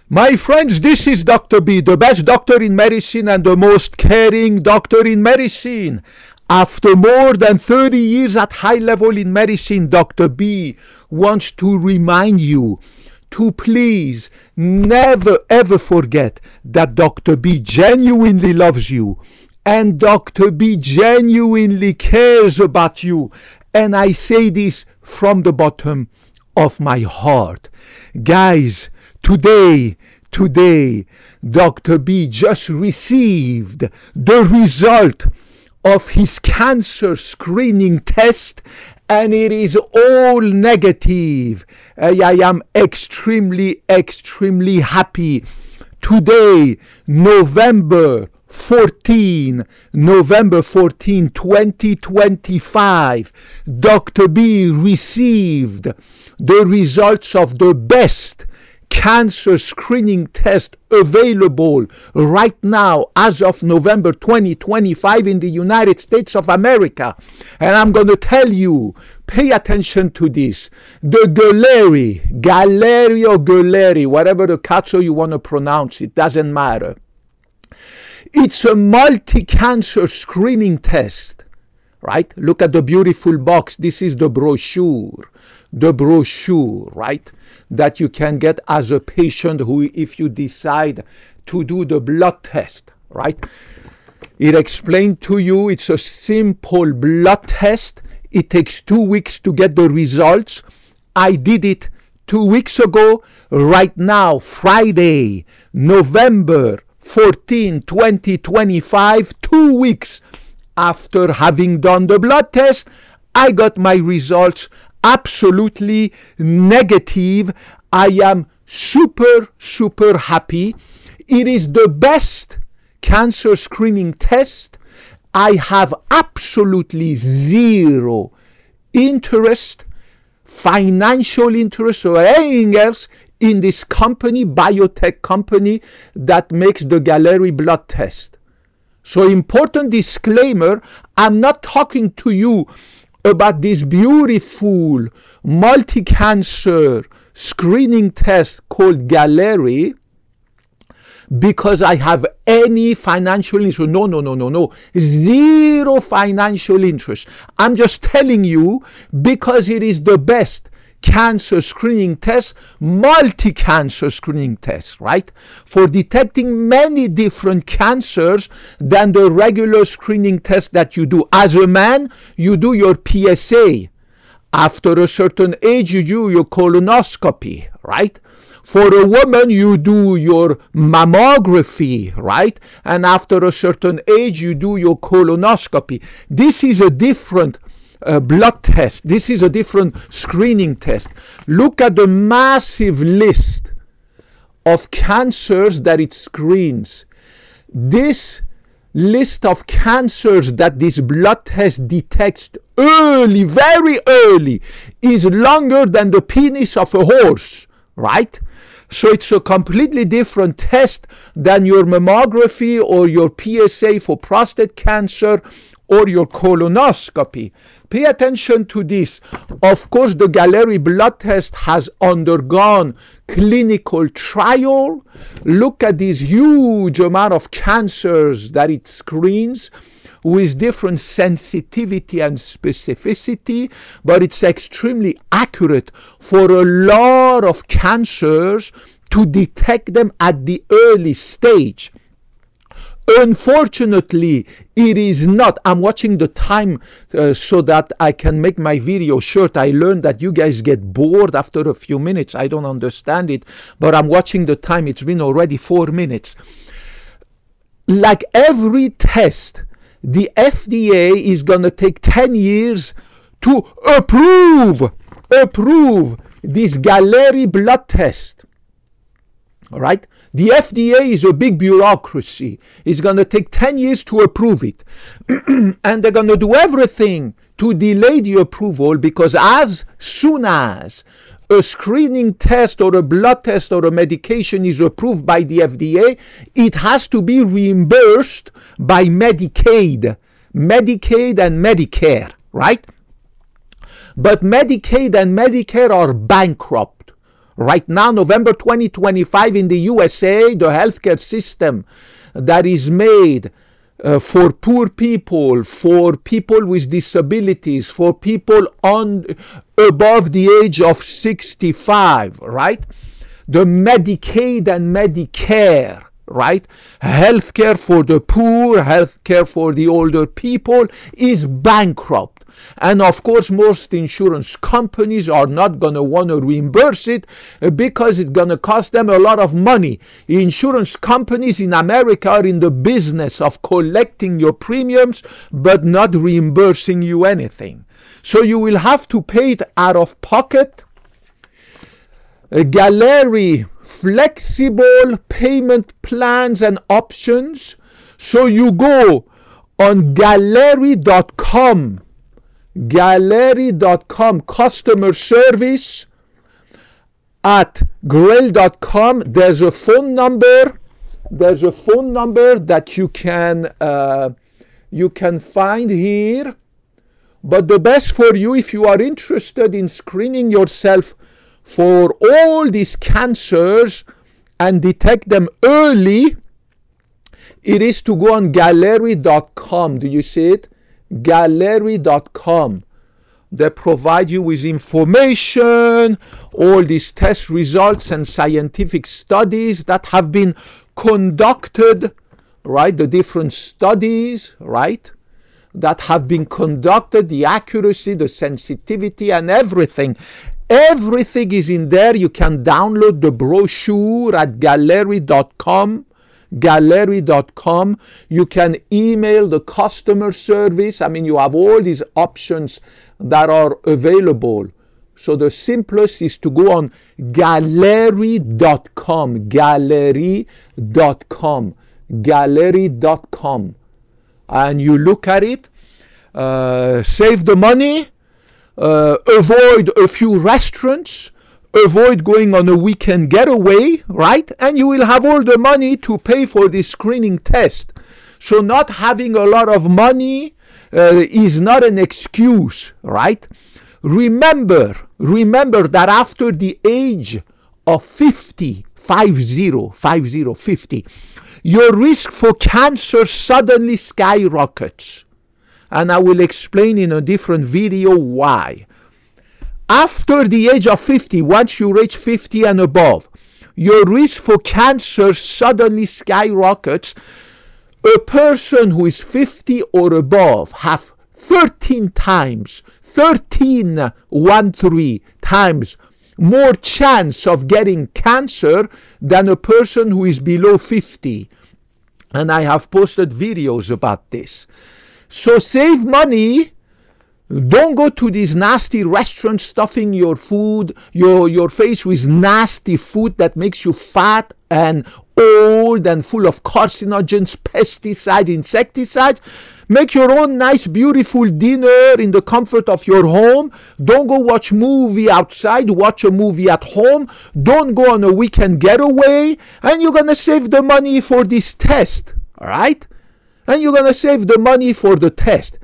My friends, this is Dr. B, the best doctor in medicine and the most caring doctor in medicine. After more than 30 years at high level in medicine, Dr. B wants to remind you to please never ever forget that Dr. B genuinely loves you and Dr. B genuinely cares about you. And I say this from the bottom of my heart. Guys, Today, Dr. B just received the result of his cancer screening test, and it is all negative. I am extremely happy. Today, November 14, 2025, Dr. B received the results of the best cancer screening test available right now as of November 2025 in the United States of America. And I'm going to tell you, pay attention to this. The Galleri or Galleri, whatever the catso you want to pronounce, it doesn't matter. It's a multi-cancer screening test, right? Look at the beautiful box. This is the brochure, right? That you can get as a patient who, if you decide to do the blood test, right? It explained to you it's a simple blood test. It takes 2 weeks to get the results. I did it 2 weeks ago. Right now, Friday, November 14, 2025, 2 weeks after having done the blood test, I got my results absolutely negative. I am super happy. It is the best cancer screening test. I have absolutely zero interest, financial interest or anything else in this company, biotech company that makes the Galleri blood test. So important disclaimer, I'm not talking to you about this beautiful multi-cancer screening test called Galleri because I have any financial interest. No. Zero financial interest. I'm just telling you because it is the best cancer screening test, multi-cancer screening test, right? For detecting many different cancers than the regular screening test that you do. As a man, you do your PSA. After a certain age, you do your colonoscopy, right? For a woman, you do your mammography, right? And after a certain age, you do your colonoscopy. This is a different blood test. This is a different screening test. Look at the massive list of cancers that it screens. This list of cancers that this blood test detects early, very early, is longer than the penis of a horse, right? So it's a completely different test than your mammography or your PSA for prostate cancer or your colonoscopy. Pay attention to this. Of course, the Galleri blood test has undergone clinical trial. Look at this huge amount of cancers that it screens with different sensitivity and specificity, but it's extremely accurate for a lot of cancers to detect them at the early stage. Unfortunately, it is not. I'm watching the time so that I can make my video short. I learned that you guys get bored after a few minutes. I don't understand it, but I'm watching the time. It's been already 4 minutes. Like every test, the FDA is going to take 10 years to approve this Galleri blood test. All right? The FDA is a big bureaucracy. It's going to take 10 years to approve it. And they're going to do everything to delay the approval because as soon as a screening test or a blood test or a medication is approved by the FDA, it has to be reimbursed by Medicaid and Medicare, right? But Medicaid and Medicare are bankrupt. Right now, November 2025 in the USA, the healthcare system that is made for poor people, for people with disabilities, for people above the age of 65, right? The Medicaid and Medicare, right? Healthcare for the poor, healthcare for the older people is bankrupt. And of course, most insurance companies are not going to want to reimburse it because it's going to cost them a lot of money. Insurance companies in America are in the business of collecting your premiums but not reimbursing you anything. So you will have to pay it out of pocket. Gallery flexible payment plans and options. So you go on gallery.com. Gallery.com customer service at grail.com. There's a phone number. There's a phone number that you can find here. But the best for you, if you are interested in screening yourself for all these cancers and detect them early, it is to go on gallery.com. Do you see it? Gallery.com. They provide you with information, all these test results and scientific studies that have been conducted, right? The different studies, right? That have been conducted, the accuracy, the sensitivity, and everything. Everything is in there. You can download the brochure at gallery.com. Gallery.com. You can email the customer service. I mean, you have all these options that are available. So the simplest is to go on gallery.com. Gallery.com. Gallery.com. And you look at it, save the money, avoid a few restaurants, avoid going on a weekend getaway, right? And you will have all the money to pay for this screening test. So not having a lot of money is not an excuse, right? Remember that after the age of 50, your risk for cancer suddenly skyrockets. And I will explain in a different video why. After the age of 50, once you reach 50 and above, your risk for cancer suddenly skyrockets. A person who is 50 or above have 13 times more chance of getting cancer than a person who is below 50. And I have posted videos about this. So save money. Don't go to these nasty restaurants stuffing your food, your face with nasty food that makes you fat and old and full of carcinogens, pesticides, insecticides. Make your own nice, beautiful dinner in the comfort of your home. Don't go watch a movie outside. Watch a movie at home. Don't go on a weekend getaway. And you're going to save the money for this test. All right? And you're going to save the money for the test.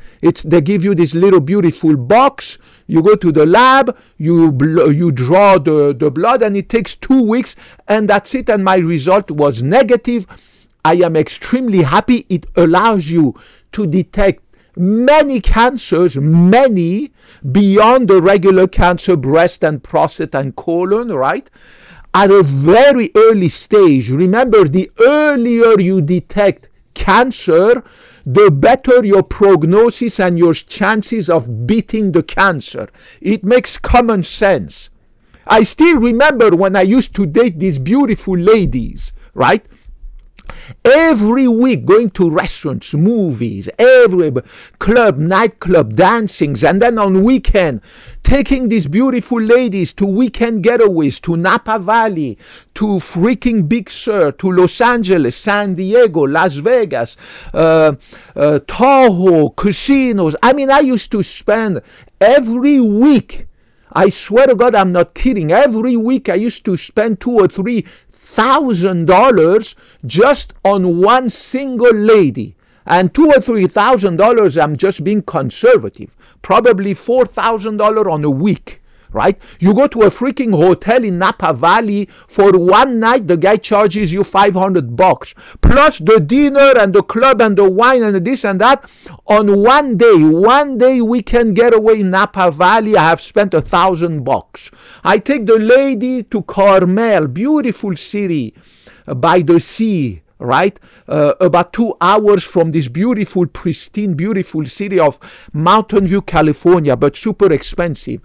They give you this little beautiful box. You go to the lab, you draw the blood, and it takes 2 weeks, and that's it. And my result was negative. I am extremely happy. It allows you to detect many cancers, many, beyond the regular cancer, breast and prostate and colon, right? At a very early stage. Remember, the earlier you detect cancer, the better your prognosis and your chances of beating the cancer. It makes common sense. I still remember when I used to date these beautiful ladies, right? Every week going to restaurants, movies, every club, nightclub, dancings, and then on weekend taking these beautiful ladies to weekend getaways, to Napa Valley, to freaking Big Sur, to Los Angeles, San Diego, Las Vegas, Tahoe, casinos. I mean, I used to spend every week, I swear to God, I'm not kidding, every week I used to spend $2,000 or $3,000 just on one single lady. And $2,000 or $3,000, I'm just being conservative. Probably $4,000 on a week, right? You go to a freaking hotel in Napa Valley for one night, the guy charges you $500 plus the dinner and the club and the wine and this and that on one day weekend getaway in Napa Valley. I have spent $1,000. I take the lady to Carmel, beautiful city by the sea, right? About 2 hours from this beautiful, pristine, beautiful city of Mountain View, California, but super expensive.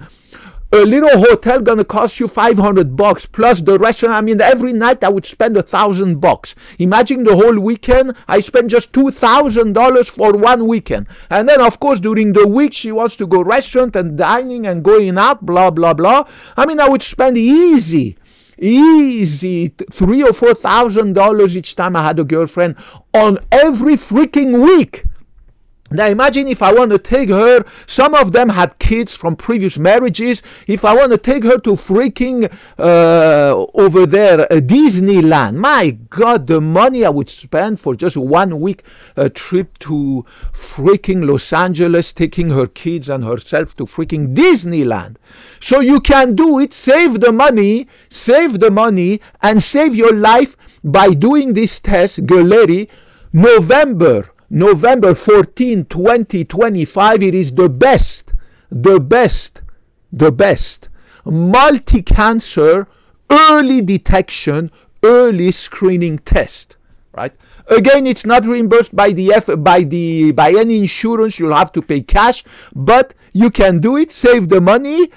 A little hotel gonna cost you $500 plus the restaurant. I mean, every night I would spend $1,000. Imagine the whole weekend. I spent just $2,000 for one weekend. And then, of course, during the week, she wants to go restaurant and dining and going out, blah, blah, blah. I mean, I would spend easy $3,000 or $4,000 each time I had a girlfriend on every freaking week. Now imagine if I want to take her, some of them had kids from previous marriages, if I want to take her to freaking over there, Disneyland. My God, the money I would spend for just 1 week trip to freaking Los Angeles, taking her kids and herself to freaking Disneyland. So you can do it, save the money, and save your life by doing this test, Galleri, November 14, 2025. It is the best multi-cancer early detection, early screening test, right? Again, it's not reimbursed by by any insurance. You'll have to pay cash, but you can do it, save the money,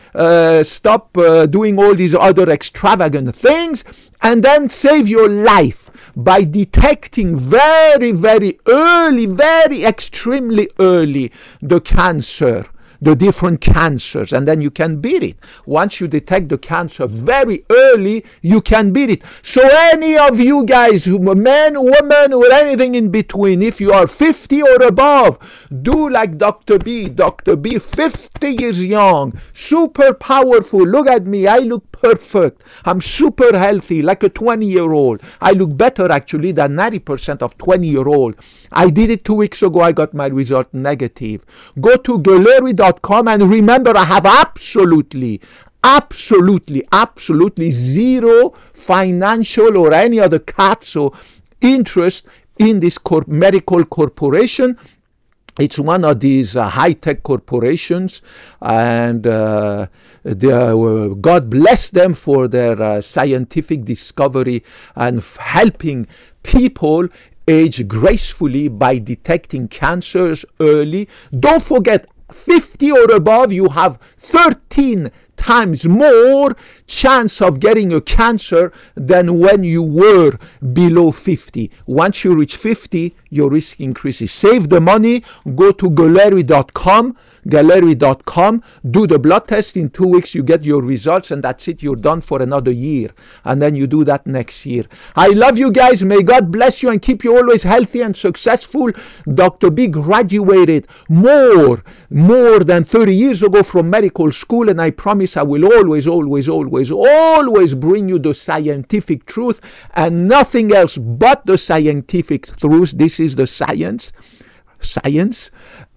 stop doing all these other extravagant things, and then save your life by detecting very, very early, very extremely early the cancer, the different cancers, and then you can beat it. Once you detect the cancer very early, you can beat it. So any of you guys, men, women, or anything in between, if you are 50 or above, do like Dr. B. Dr. B, 50 years young, super powerful. Look at me, I look perfect. I'm super healthy, like a 20-year-old. I look better actually than 90% of 20-year-old. I did it 2 weeks ago, I got my result negative. Go to Galleri.com and remember, I have absolutely zero financial or any other CATSO interest in this medical corporation. It's one of these high-tech corporations, and God bless them for their scientific discovery and helping people age gracefully by detecting cancers early. Don't forget, 50 or above, you have 13 times more chance of getting a cancer than when you were below 50. Once you reach 50, your risk increases. Save the money, go to Galleri.com, do the blood test. In 2 weeks you get your results, and that's it. You're done for another year, and then you do that next year. I love you guys. May God bless you and keep you always healthy and successful. Dr. B graduated more than 30 years ago from medical school, and I promise I will always bring you the scientific truth and nothing else but the scientific truth. This is the science.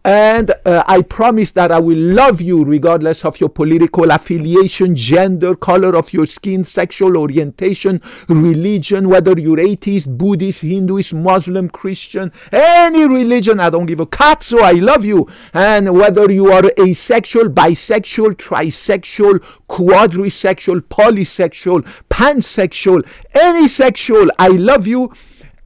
And I promise that I will love you regardless of your political affiliation, gender, color of your skin, sexual orientation, religion, whether you're atheist, Buddhist, Hinduist, Muslim, Christian, any religion. I don't give a cat, so I love you. And whether you are asexual, bisexual, trisexual, quadrisexual, polysexual, pansexual, any sexual, I love you.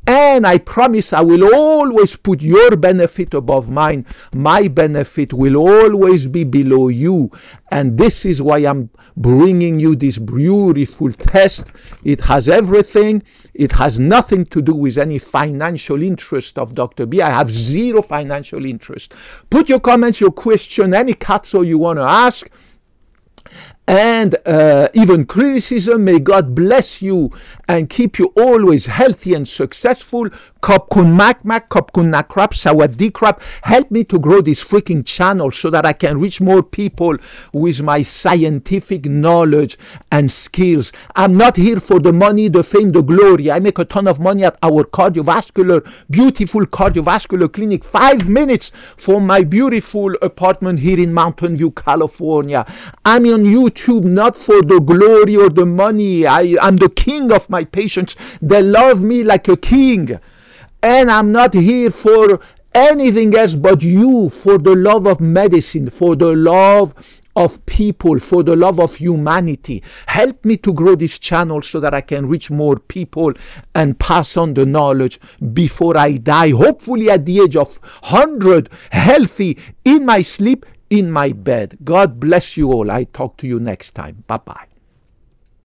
And I promise I will always put your benefit above mine. My benefit will always be below you. And this is why I'm bringing you this beautiful test. It has everything. It has nothing to do with any financial interest of Dr. B. I have zero financial interest. Put your comments, your question, any CATSO you want to ask. And even criticism. May God bless you and keep you always healthy and successful. Kapkun Makmak, Kapkun Nakrap, Sawadee Krap. Help me to grow this freaking channel so that I can reach more people with my scientific knowledge and skills. I'm not here for the money, the fame, the glory. I make a ton of money at our beautiful cardiovascular clinic, 5 minutes from my beautiful apartment here in Mountain View, California. I'm on YouTube not for the glory or the money. I'm the king of my patients. They love me like a king. And I'm not here for anything else but you, for the love of medicine, for the love of people, for the love of humanity. Help me to grow this channel so that I can reach more people and pass on the knowledge before I die, hopefully at the age of 100, healthy, in my sleep, in my bed. God bless you all. I talk to you next time. Bye-bye.